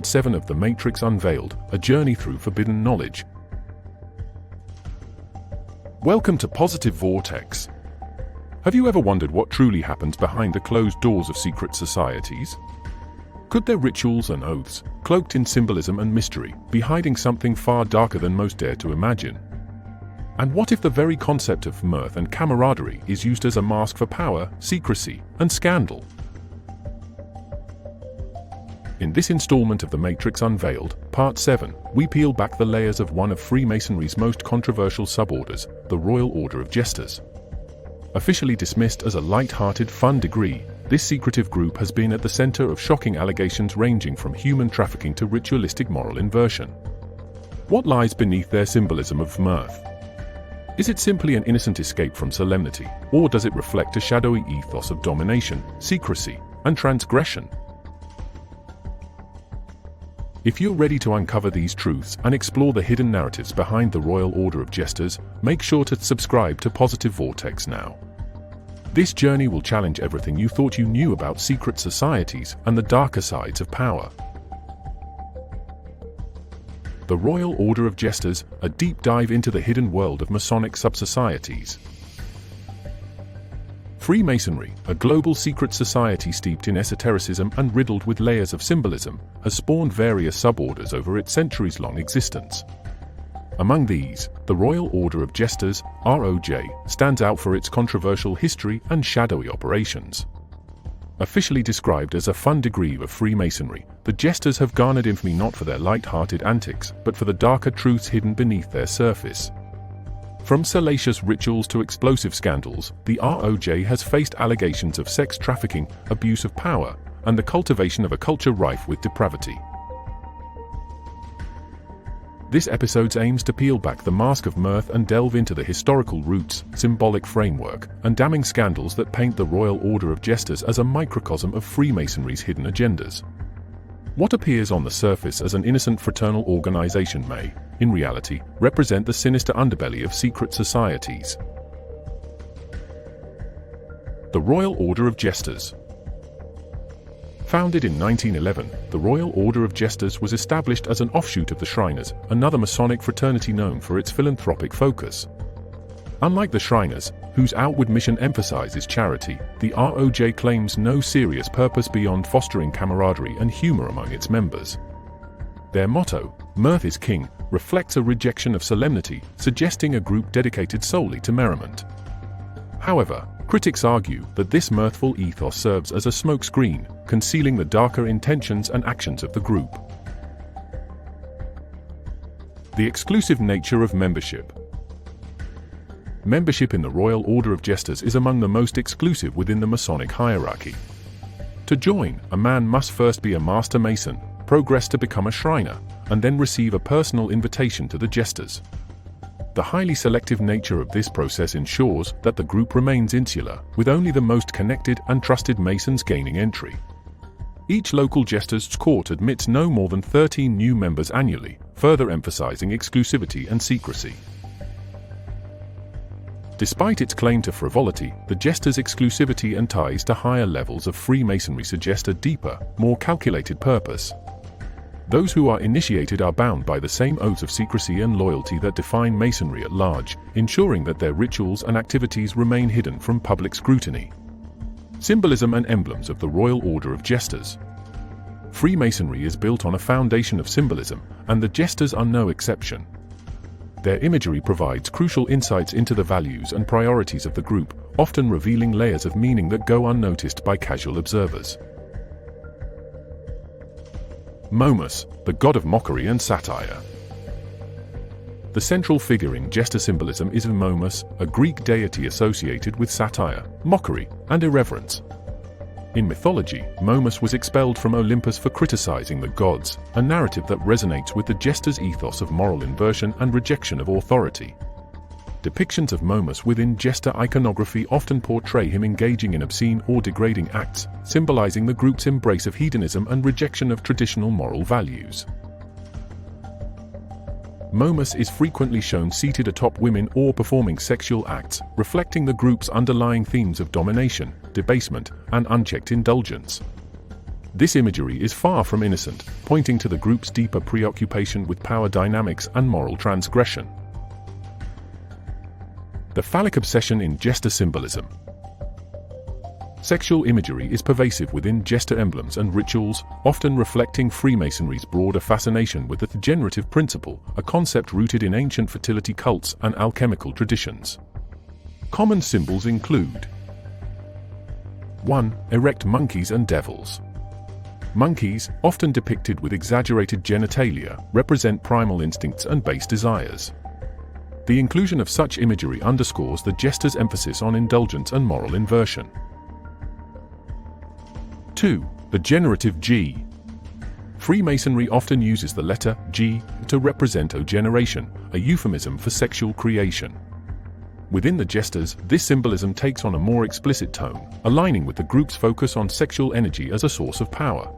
Part 7 of the Matrix Unveiled, a journey through forbidden knowledge. Welcome to Positive Vortex. Have you ever wondered what truly happens behind the closed doors of secret societies? Could their rituals and oaths, cloaked in symbolism and mystery, be hiding something far darker than most dare to imagine? And what if the very concept of mirth and camaraderie is used as a mask for power, secrecy, and scandal? In this installment of the Matrix Unveiled, Part 7, we peel back the layers of one of Freemasonry's most controversial suborders, the Royal Order of Jesters. Officially dismissed as a light-hearted fun degree, this secretive group has been at the center of shocking allegations ranging from human trafficking to ritualistic moral inversion. What lies beneath their symbolism of mirth? Is it simply an innocent escape from solemnity, or does it reflect a shadowy ethos of domination, secrecy, and transgression? If you're ready to uncover these truths and explore the hidden narratives behind the Royal Order of Jesters, make sure to subscribe to Positive Vortex now. This journey will challenge everything you thought you knew about secret societies and the darker sides of power. The Royal Order of Jesters, a deep dive into the hidden world of Masonic sub-societies. Freemasonry, a global secret society steeped in esotericism and riddled with layers of symbolism, has spawned various suborders over its centuries-long existence. Among these, the Royal Order of Jesters, ROJ, stands out for its controversial history and shadowy operations. Officially described as a fun degree of Freemasonry, the Jesters have garnered infamy not for their light-hearted antics, but for the darker truths hidden beneath their surface. From salacious rituals to explosive scandals, the ROJ has faced allegations of sex trafficking, abuse of power, and the cultivation of a culture rife with depravity. This episode aims to peel back the mask of mirth and delve into the historical roots, symbolic framework, and damning scandals that paint the Royal Order of Jesters as a microcosm of Freemasonry's hidden agendas. What appears on the surface as an innocent fraternal organization may, in reality, represent the sinister underbelly of secret societies. The Royal Order of Jesters. Founded in 1911, the Royal Order of Jesters was established as an offshoot of the Shriners, another Masonic fraternity known for its philanthropic focus. Unlike the Shriners, whose outward mission emphasizes charity, the ROJ claims no serious purpose beyond fostering camaraderie and humor among its members. Their motto, "Mirth is King," reflects a rejection of solemnity, suggesting a group dedicated solely to merriment. However, critics argue that this mirthful ethos serves as a smokescreen, concealing the darker intentions and actions of the group. The exclusive nature of membership. Membership in the Royal Order of Jesters is among the most exclusive within the Masonic hierarchy. To join, a man must first be a Master Mason, progress to become a Shriner, and then receive a personal invitation to the Jesters. The highly selective nature of this process ensures that the group remains insular, with only the most connected and trusted Masons gaining entry. Each local Jesters court admits no more than 13 new members annually, further emphasizing exclusivity and secrecy. Despite its claim to frivolity, the Jester's exclusivity and ties to higher levels of Freemasonry suggest a deeper, more calculated purpose. Those who are initiated are bound by the same oaths of secrecy and loyalty that define Masonry at large, ensuring that their rituals and activities remain hidden from public scrutiny. Symbolism and emblems of the Royal Order of Jesters. Freemasonry is built on a foundation of symbolism, and the Jesters are no exception. Their imagery provides crucial insights into the values and priorities of the group, often revealing layers of meaning that go unnoticed by casual observers. Momus, the God of Mockery and Satire. The central figure in Jester symbolism is Momus, a Greek deity associated with satire, mockery, and irreverence. In mythology, Momus was expelled from Olympus for criticizing the gods, a narrative that resonates with the Jester's ethos of moral inversion and rejection of authority. Depictions of Momus within Jester iconography often portray him engaging in obscene or degrading acts, symbolizing the group's embrace of hedonism and rejection of traditional moral values. Momus is frequently shown seated atop women or performing sexual acts, reflecting the group's underlying themes of domination, debasement, and unchecked indulgence. This imagery is far from innocent, pointing to the group's deeper preoccupation with power dynamics and moral transgression. The phallic obsession in Jester symbolism. Sexual imagery is pervasive within Jester emblems and rituals, often reflecting Freemasonry's broader fascination with the generative principle, a concept rooted in ancient fertility cults and alchemical traditions. Common symbols include 1. Erect monkeys and devils. Monkeys, often depicted with exaggerated genitalia, represent primal instincts and base desires. The inclusion of such imagery underscores the Jester's emphasis on indulgence and moral inversion. 2. The generative G. Freemasonry often uses the letter G to represent O-generation, a euphemism for sexual creation. Within the Jesters, this symbolism takes on a more explicit tone, aligning with the group's focus on sexual energy as a source of power.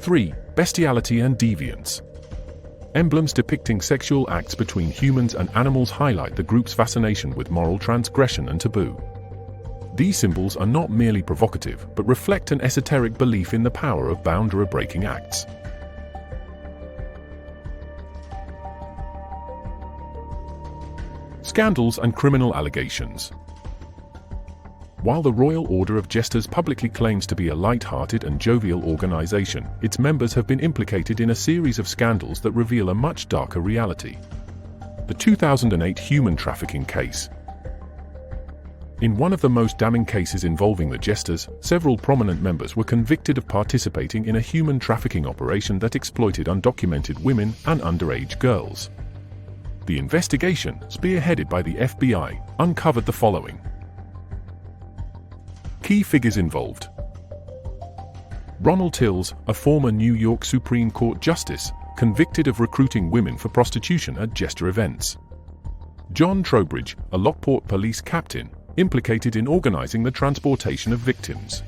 3. Bestiality and deviance. Emblems depicting sexual acts between humans and animals highlight the group's fascination with moral transgression and taboo. These symbols are not merely provocative, but reflect an esoteric belief in the power of boundary-breaking acts. Scandals and criminal allegations. While the Royal Order of Jesters publicly claims to be a light-hearted and jovial organization, its members have been implicated in a series of scandals that reveal a much darker reality. The 2008 human trafficking case. In one of the most damning cases involving the Jesters, several prominent members were convicted of participating in a human trafficking operation that exploited undocumented women and underage girls. The investigation, spearheaded by the FBI, uncovered the following. Key figures involved. Ronald Tills, a former New York Supreme Court Justice, convicted of recruiting women for prostitution at Jester events. John Trowbridge, a Lockport police captain, implicated in organizing the transportation of victims.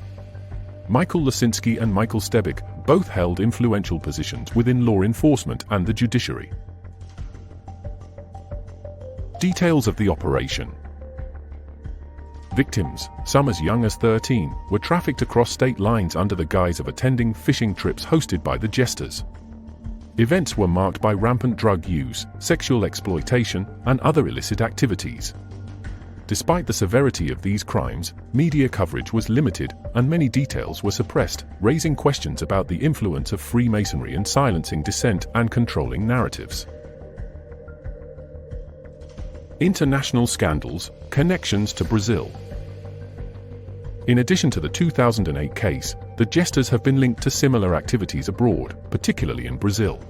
Michael Lasinski and Michael Stebick both held influential positions within law enforcement and the judiciary. Details of the operation. Victims, some as young as 13, were trafficked across state lines under the guise of attending fishing trips hosted by the Jesters. Events were marked by rampant drug use, sexual exploitation, and other illicit activities. Despite the severity of these crimes, media coverage was limited, and many details were suppressed, raising questions about the influence of Freemasonry in silencing dissent and controlling narratives. International scandals, connections to Brazil. In addition to the 2008 case, the Jesters have been linked to similar activities abroad, particularly in Brazil.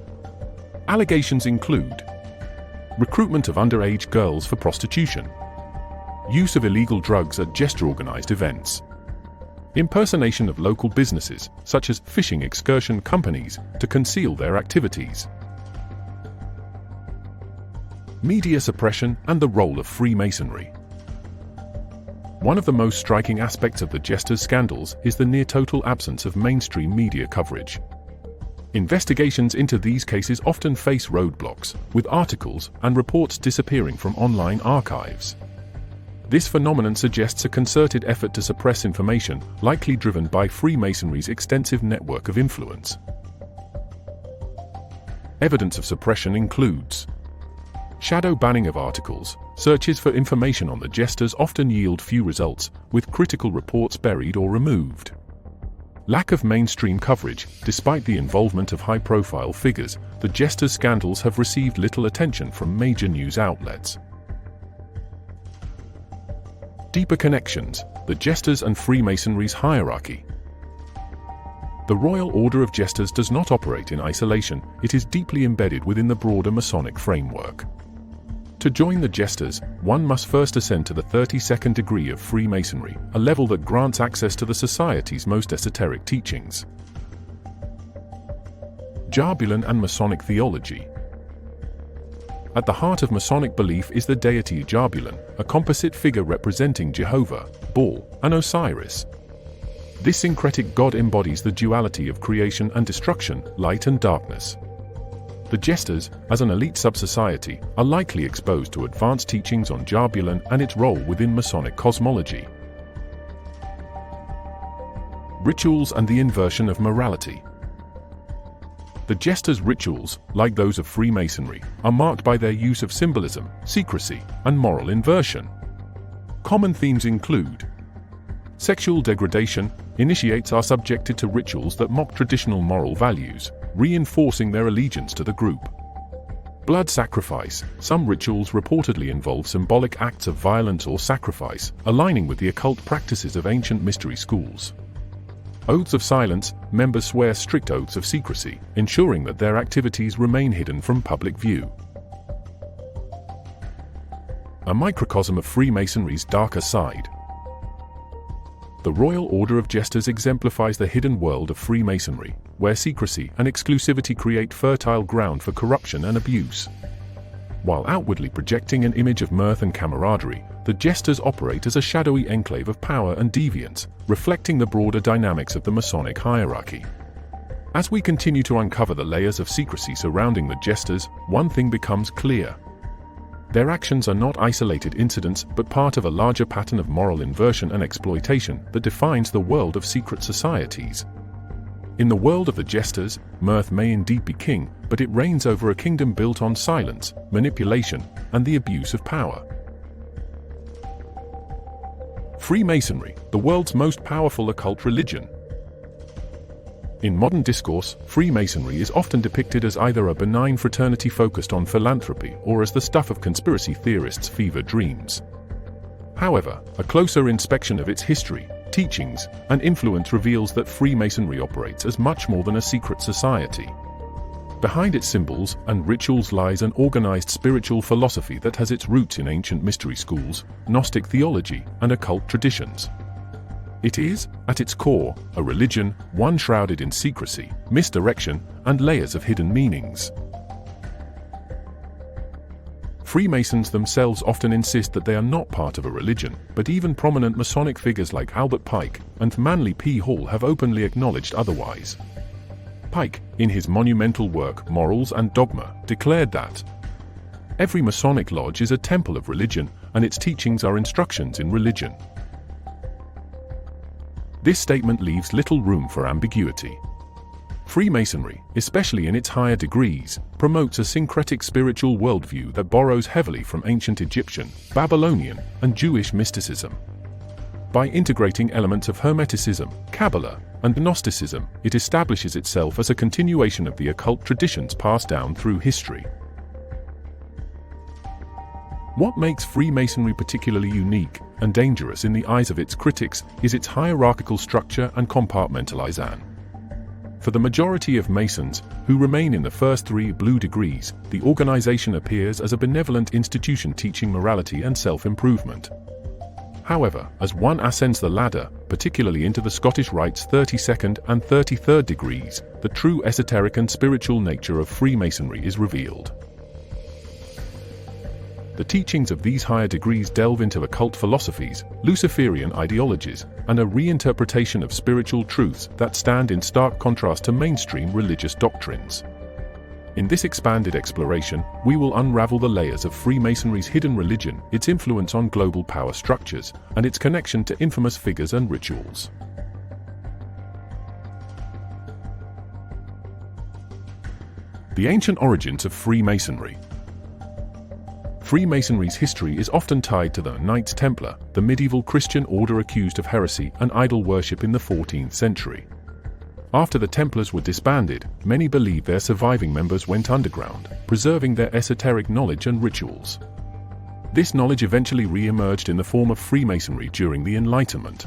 Allegations include recruitment of underage girls for prostitution, use of illegal drugs at Jester-organized events, impersonation of local businesses, such as fishing excursion companies, to conceal their activities. Media suppression and the role of Freemasonry. One of the most striking aspects of the Jesters scandals is the near-total absence of mainstream media coverage. Investigations into these cases often face roadblocks, with articles and reports disappearing from online archives. This phenomenon suggests a concerted effort to suppress information, likely driven by Freemasonry's extensive network of influence. Evidence of suppression includes shadow banning of articles. Searches for information on the Jesters often yield few results, with critical reports buried or removed. Lack of mainstream coverage. Despite the involvement of high-profile figures, the Jesters scandals have received little attention from major news outlets. Deeper connections. The Jesters and Freemasonry's hierarchy. The Royal Order of Jesters does not operate in isolation, it is deeply embedded within the broader Masonic framework. To join the Jesters, one must first ascend to the 32nd degree of Freemasonry, a level that grants access to the society's most esoteric teachings. Jabulon and Masonic theology. At the heart of Masonic belief is the deity Jabulon, a composite figure representing Jehovah, Baal, and Osiris. This syncretic god embodies the duality of creation and destruction, light and darkness. The Jesters, as an elite sub-society, are likely exposed to advanced teachings on Jabulon and its role within Masonic cosmology. Rituals and the inversion of morality. The Jesters' rituals, like those of Freemasonry, are marked by their use of symbolism, secrecy, and moral inversion. Common themes include sexual degradation. Initiates are subjected to rituals that mock traditional moral values, reinforcing their allegiance to the group. Blood sacrifice. Some rituals reportedly involve symbolic acts of violence or sacrifice, aligning with the occult practices of ancient mystery schools. Oaths of silence. Members swear strict oaths of secrecy, ensuring that their activities remain hidden from public view. A microcosm of Freemasonry's darker side. The Royal Order of Jesters exemplifies the hidden world of Freemasonry, where secrecy and exclusivity create fertile ground for corruption and abuse. While outwardly projecting an image of mirth and camaraderie, the Jesters operate as a shadowy enclave of power and deviance, reflecting the broader dynamics of the Masonic hierarchy. As we continue to uncover the layers of secrecy surrounding the Jesters, one thing becomes clear. Their actions are not isolated incidents but part of a larger pattern of moral inversion and exploitation that defines the world of secret societies. In the world of the Jesters, mirth may indeed be king, but it reigns over a kingdom built on silence, manipulation, and the abuse of power. Freemasonry, the world's most powerful occult religion. In modern discourse, Freemasonry is often depicted as either a benign fraternity focused on philanthropy or as the stuff of conspiracy theorists' fever dreams. However, a closer inspection of its history, teachings, and influence reveals that Freemasonry operates as much more than a secret society. Behind its symbols and rituals lies an organized spiritual philosophy that has its roots in ancient mystery schools, Gnostic theology, and occult traditions. It is, at its core, a religion, one shrouded in secrecy, misdirection, and layers of hidden meanings. Freemasons themselves often insist that they are not part of a religion, but even prominent Masonic figures like Albert Pike and Manly P. Hall have openly acknowledged otherwise. Pike, in his monumental work Morals and Dogma, declared that every Masonic lodge is a temple of religion, and its teachings are instructions in religion. This statement leaves little room for ambiguity. Freemasonry, especially in its higher degrees, promotes a syncretic spiritual worldview that borrows heavily from ancient Egyptian, Babylonian, and Jewish mysticism. By integrating elements of Hermeticism, Kabbalah, and Gnosticism, it establishes itself as a continuation of the occult traditions passed down through history. What makes Freemasonry particularly unique and dangerous in the eyes of its critics is its hierarchical structure and compartmentalization. For the majority of Masons, who remain in the first 3 blue degrees, the organization appears as a benevolent institution teaching morality and self-improvement. However, as one ascends the ladder, particularly into the Scottish Rite's 32nd and 33rd degrees, the true esoteric and spiritual nature of Freemasonry is revealed. The teachings of these higher degrees delve into occult philosophies, Luciferian ideologies, and a reinterpretation of spiritual truths that stand in stark contrast to mainstream religious doctrines. In this expanded exploration, we will unravel the layers of Freemasonry's hidden religion, its influence on global power structures, and its connection to infamous figures and rituals. The ancient origins of Freemasonry. Freemasonry's history is often tied to the Knights Templar, the medieval Christian order accused of heresy and idol worship in the 14th century. After the Templars were disbanded, many believe their surviving members went underground, preserving their esoteric knowledge and rituals. This knowledge eventually re-emerged in the form of Freemasonry during the Enlightenment.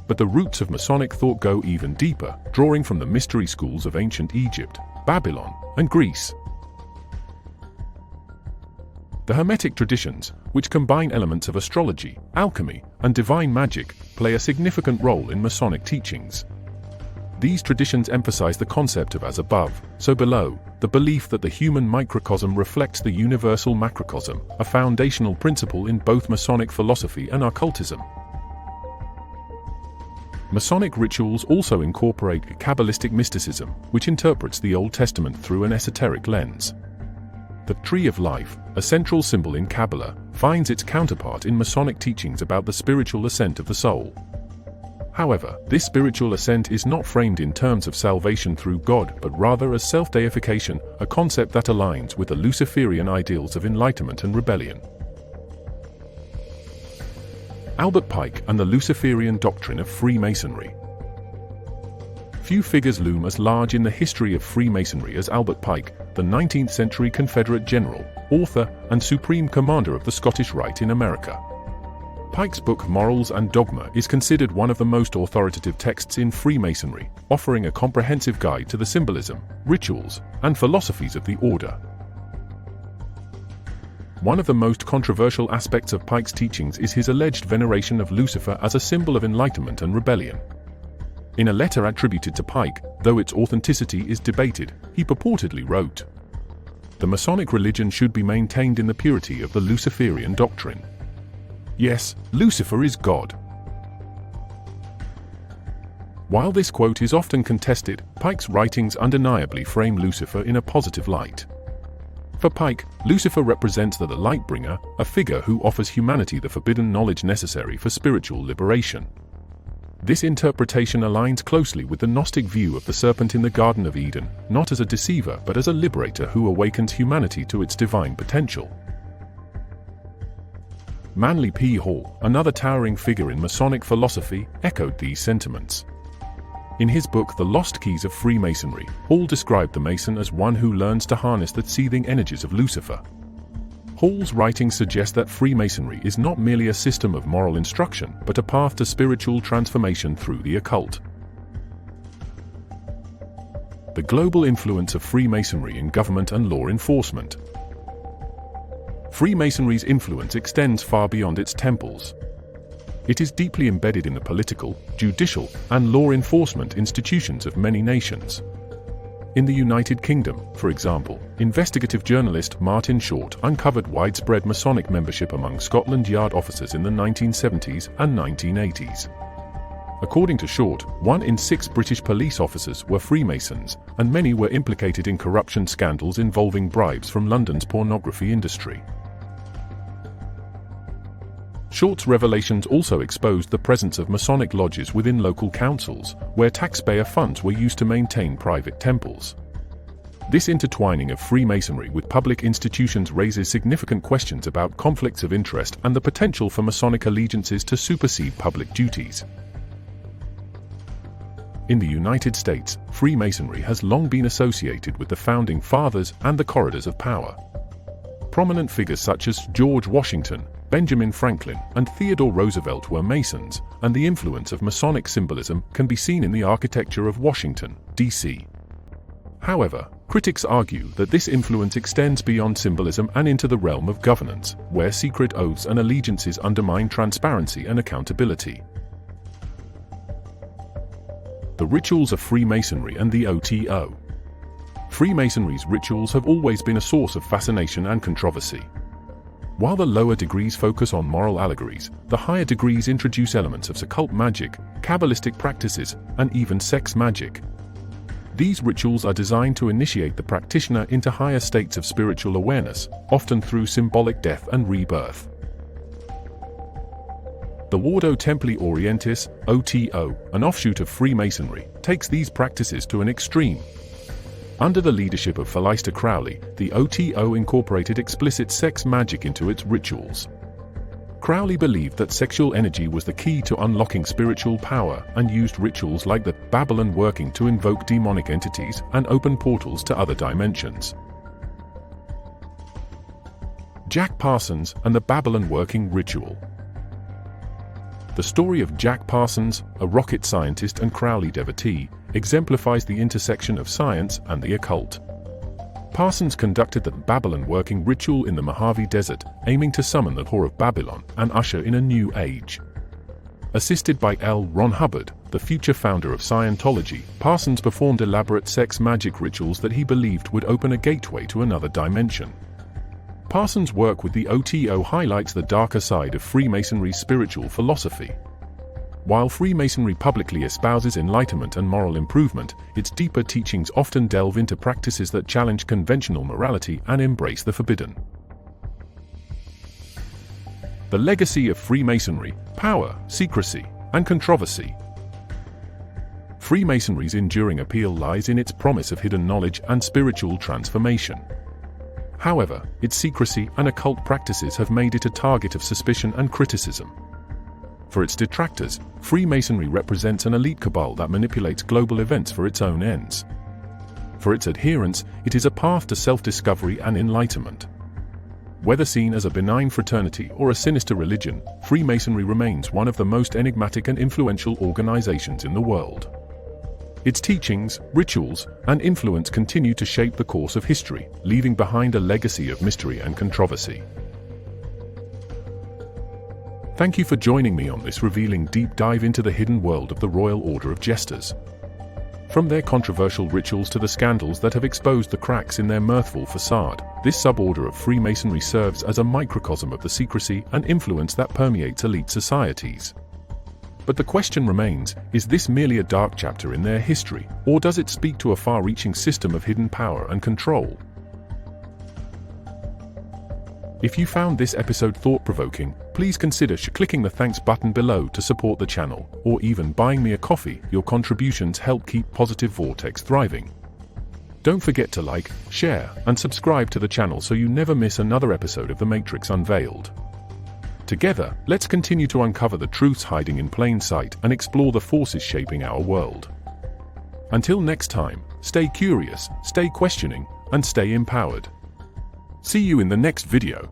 But the roots of Masonic thought go even deeper, drawing from the mystery schools of ancient Egypt, Babylon, and Greece. The Hermetic traditions, which combine elements of astrology, alchemy, and divine magic, play a significant role in Masonic teachings. These traditions emphasize the concept of as above, so below, the belief that the human microcosm reflects the universal macrocosm, a foundational principle in both Masonic philosophy and occultism. Masonic rituals also incorporate Kabbalistic mysticism, which interprets the Old Testament through an esoteric lens. The Tree of Life, a central symbol in Kabbalah, finds its counterpart in Masonic teachings about the spiritual ascent of the soul. However, this spiritual ascent is not framed in terms of salvation through God, but rather as self-deification, a concept that aligns with the Luciferian ideals of enlightenment and rebellion. Albert Pike and the Luciferian doctrine of Freemasonry. Few figures loom as large in the history of Freemasonry as Albert Pike, the 19th century Confederate general, author, and supreme commander of the Scottish Rite in America. Pike's book Morals and Dogma is considered one of the most authoritative texts in Freemasonry, offering a comprehensive guide to the symbolism, rituals, and philosophies of the order. One of the most controversial aspects of Pike's teachings is his alleged veneration of Lucifer as a symbol of enlightenment and rebellion. In a letter attributed to Pike, though its authenticity is debated, he purportedly wrote, "The Masonic religion should be maintained in the purity of the Luciferian doctrine. Yes, Lucifer is God." While this quote is often contested, Pike's writings undeniably frame Lucifer in a positive light. For Pike, Lucifer represents the light-bringer, a figure who offers humanity the forbidden knowledge necessary for spiritual liberation. This interpretation aligns closely with the Gnostic view of the serpent in the Garden of Eden, not as a deceiver but as a liberator who awakens humanity to its divine potential. Manly P. Hall, another towering figure in Masonic philosophy, echoed these sentiments. In his book The Lost Keys of Freemasonry, Hall described the Mason as one who learns to harness the seething energies of Lucifer. Hall's writings suggest that Freemasonry is not merely a system of moral instruction, but a path to spiritual transformation through the occult. The global influence of Freemasonry in government and law enforcement. Freemasonry's influence extends far beyond its temples. It is deeply embedded in the political, judicial, and law enforcement institutions of many nations. In the United Kingdom, for example, investigative journalist Martin Short uncovered widespread Masonic membership among Scotland Yard officers in the 1970s and 1980s. According to Short, 1 in 6 British police officers were Freemasons, and many were implicated in corruption scandals involving bribes from London's pornography industry. Short's revelations also exposed the presence of Masonic lodges within local councils, where taxpayer funds were used to maintain private temples. This intertwining of Freemasonry with public institutions raises significant questions about conflicts of interest and the potential for Masonic allegiances to supersede public duties. In the United States, Freemasonry has long been associated with the Founding Fathers and the corridors of power. Prominent figures such as George Washington, Benjamin Franklin, and Theodore Roosevelt were Masons, and the influence of Masonic symbolism can be seen in the architecture of Washington, D.C. However, critics argue that this influence extends beyond symbolism and into the realm of governance, where secret oaths and allegiances undermine transparency and accountability. The rituals of Freemasonry and the O.T.O. Freemasonry's rituals have always been a source of fascination and controversy. While the lower degrees focus on moral allegories, the higher degrees introduce elements of occult magic, Kabbalistic practices, and even sex magic. These rituals are designed to initiate the practitioner into higher states of spiritual awareness, often through symbolic death and rebirth. The Ordo Templi Orientis, O.T.O., an offshoot of Freemasonry, takes these practices to an extreme. Under the leadership of Aleister Crowley, the O.T.O. incorporated explicit sex magic into its rituals. Crowley believed that sexual energy was the key to unlocking spiritual power and used rituals like the Babylon working to invoke demonic entities and open portals to other dimensions. Jack Parsons and the Babylon working ritual. The story of Jack Parsons, a rocket scientist and Crowley devotee, exemplifies the intersection of science and the occult. Parsons conducted the Babylon working ritual in the Mojave Desert, aiming to summon the Whore of Babylon and usher in a new age. Assisted by L. Ron Hubbard, the future founder of Scientology, Parsons performed elaborate sex magic rituals that he believed would open a gateway to another dimension. Parsons' work with the O.T.O. highlights the darker side of Freemasonry's spiritual philosophy. While Freemasonry publicly espouses enlightenment and moral improvement, its deeper teachings often delve into practices that challenge conventional morality and embrace the forbidden. The legacy of Freemasonry: power, secrecy, and controversy. Freemasonry's enduring appeal lies in its promise of hidden knowledge and spiritual transformation. However, its secrecy and occult practices have made it a target of suspicion and criticism. For its detractors, Freemasonry represents an elite cabal that manipulates global events for its own ends. For its adherents, it is a path to self-discovery and enlightenment. Whether seen as a benign fraternity or a sinister religion, Freemasonry remains one of the most enigmatic and influential organizations in the world. Its teachings, rituals, and influence continue to shape the course of history, leaving behind a legacy of mystery and controversy. Thank you for joining me on this revealing deep dive into the hidden world of the Royal Order of Jesters. From their controversial rituals to the scandals that have exposed the cracks in their mirthful facade, this suborder of Freemasonry serves as a microcosm of the secrecy and influence that permeates elite societies. But the question remains, is this merely a dark chapter in their history, or does it speak to a far-reaching system of hidden power and control? If you found this episode thought-provoking, please consider clicking the thanks button below to support the channel, or even buying me a coffee. Your contributions help keep Positive Vortex thriving. Don't forget to like, share, and subscribe to the channel so you never miss another episode of the Matrix Unveiled. Together, let's continue to uncover the truths hiding in plain sight and explore the forces shaping our world. Until next time, stay curious, stay questioning, and stay empowered. See you in the next video.